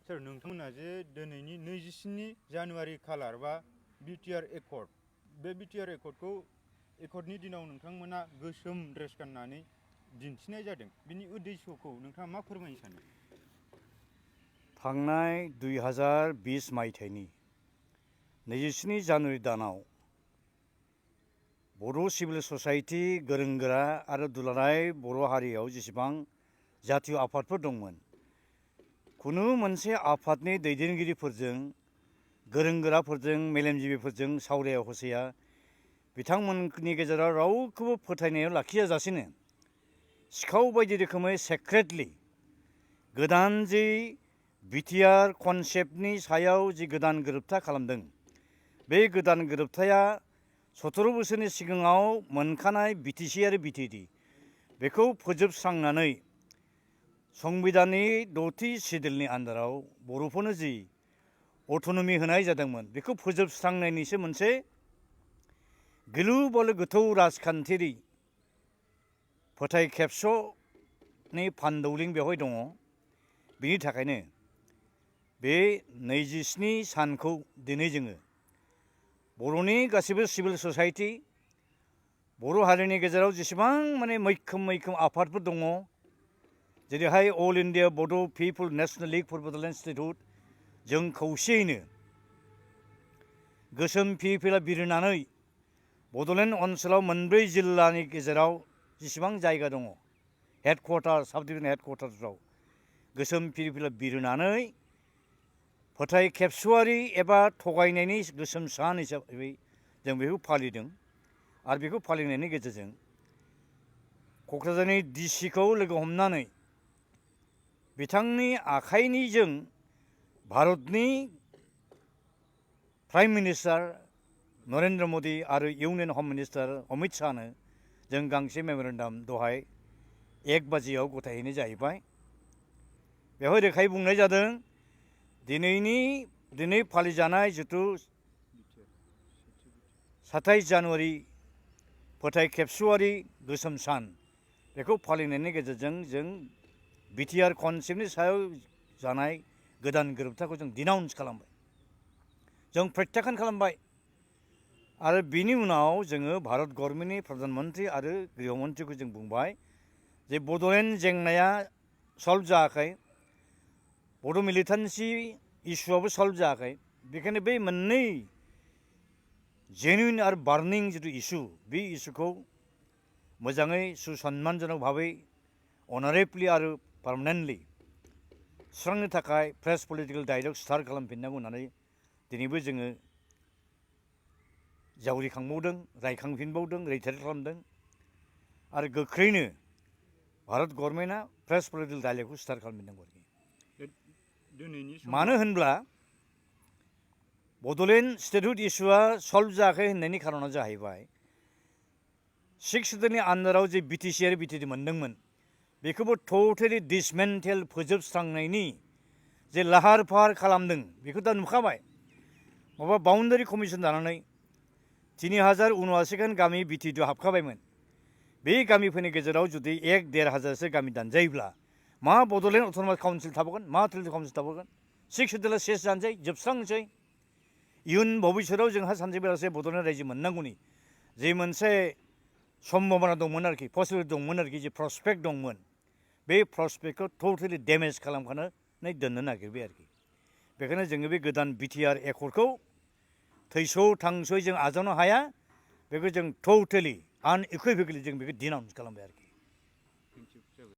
सोर नोंथांमोना जे दिनैनि 27 जानुवारि खालार बा बिटिआर एकर्ड बे बिटिआर एकर्डनि दिनाव नोंथांमोना गोसोम ड्रेस गाननानै दिन्थिनाय जादों बिनि उद्देश्यखौ नोंथाङा मा फोरमायनो सानो? थांनाय 2020 मायथाइनि 27 जानुवारि दानाव बर' सिभिल ससाइटि गोरों गोरा आरो दुलाराय बर' हारियाव जेसेबां जातीय आफादफोर दंमोन खुनु मोनसे आफादनि दैदेनगिरिफोरजों गोरों गोराफोरजों मेलेमजिबिफोरजों सावराया हसिया बिथांमोननि गेजेराव रावखौबो फोथायनायाव लाखियाजासेनो सिखाव बायदि रोखोमै सेक्रेटलि गोदान जि बिटिआर कनसेप्टनि सायाव जि गोदान गोरोबथा खालामदों बे गोदान गोरोबथाया 17 बोसोरनि सिगाङाव मोनखानाय बिटिसि आरो बिटिएडि बेखौ फोजोबस्रांनानै संबिधाननि 6थि सिडिउलनि आन्दाराव बर'फोरनो जि अट'नमि होनाय जादोंमोन बेखौ फोजोबस्रांनायनिसो मोनसे गिलु बालु गोथौ राजखान्थियारि फोथाय खेबस'नि फानदौलिं बेवहाय दङ। बिनि थाखायनो बे 27 सानखौ दिनै जोङो बर'नि गासिबो सिभिल ससाइटि बर' हारिनि गेजेराव जेसेबां माने मैखोम आफादफोर दङ जेरैहाय all India Bodo' people national league for Bodoland statehood जों खौसेयैनो गोसोम फिरफिला बिरहोनानै बड'लेण्ड ओनसोलाव मोनब्रै जिल्लानि गेजेराव जेसेबां जायगा दङ हेडक्वार्टार साब डिभिजन हेडक्वार्टारफ्राव गोसोम फिरफिला बिरहोनानै फोथाय खेबस'आरि एबा थगायनायनि गोसोम सान हिसाबै जों बेखौ फालिदों आरो बेखौ फालिनायनि गेजेरजों क'क्राझारनि डिसिखौ लोगो हमनानै बिथांनि आखाइनिजों भारतनि प्राइम मिनिस्टार नरेन्द्र मदि आरो इउनियन हम मिनिस्टार अमित शाहनो जों गांसे मेम'रेन्डाम दहाय 1 बाजियाव गथायहैनाय जाहैबाय। बेवहाय रोखायै बुंनाय जादों दिनै फालिजानाय जिथु 27 जानुवारि फोथाय खेबस'आरि गोसोम सान बेखौ फालिनायनि गेजेरजों जों बिटिआर कनसेप्टनि सायाव जानाय गोदान गोरोबथाखौ जों डिनाउन्स खालामबाय जों प्रत्याख्यान खालामबाय आरो बिनि उनाव जोङो भारत गभर्नमेन्टनि प्रधान मन्त्रि आरो गृह मन्त्रिखौ जों बुंबाय जे बड'लेण्ड जेंनाया सल्भ जायाखै बड' मिलिटेन्सि इस्युआबो सल्भ जायाखै बेखायनो बे मोननै जेनुइन आरो बार्निं जिथु इस्यु बे इस्युखौ मोजाङै सुसनमानजनक भाबै अनारेबलि आरो पार्मानेन्टलि सुस्रांनो थाखाय फ्रेश पलिटिकेल डायलग स्टार्ट खालामफिननांगौ होननानै दिनैबो जोङो जावरिखांबावदों रायखांफिनबावदों रिटायार खालामदों आरो गोख्रैनो भारत गभर्नमेन्टआ फ्रेश पलिटिकेल डायलगखौ स्टार्ट खालामफिननांगौ आरोखि। मानो होनब्ला बड'लेण्ड स्टेटहुड इस्युआ सल्भ जायाखै होननायनि खारना जाहैबाय 6 सिडिउलनि आन्दाराव जे बिटिसि आरो बिटिएडि मोनदोंमोन बेखौबो टटेलि डिसमेन्टेल फोजोबस्रांनायनि जे लाहार फाहार खालामदों बेखौ दा नुखाबाय माबा बाउन्डारि कमिसन दानानै 3079 खान गामि बिटिएडिआव हाबखाबायमोन बे गामिफोरनि गेजेराव जुदि 1-1.5 हाजारसो गामि दानजायोब्ला मा बड'लेण्ड अट'नमास काउन्सिल थाबावगोन मा टेरिट'रियेल काउन्सिल थाबावगोन 6 सिडिउला सेस जानोसै जोबस्रांनोसै इयुन भबिष्यतआव जोंहा सानसे बेलासे बड'लेण्ड रायजो मोननांगौनि जे मोनसे सम्भाबना दंमोन आरोखि पसिबिलिटि दंमोन आरोखि जे प्रस्पेक्ट दंमोन बे प्रस्पेक्टखौ टटेलि डेमेज खालामखानानै दोननो नागिरबाय आरोखि। बेखायनो जोङो बे गोदान बिटिआर एकर्डखौ थैस' थांस'यै जों आजावनो हाया बेखौ जों टटेलि आनइकुइभेकेलि जों बेखौ डिनाउन्स खालामबाय आरोखि।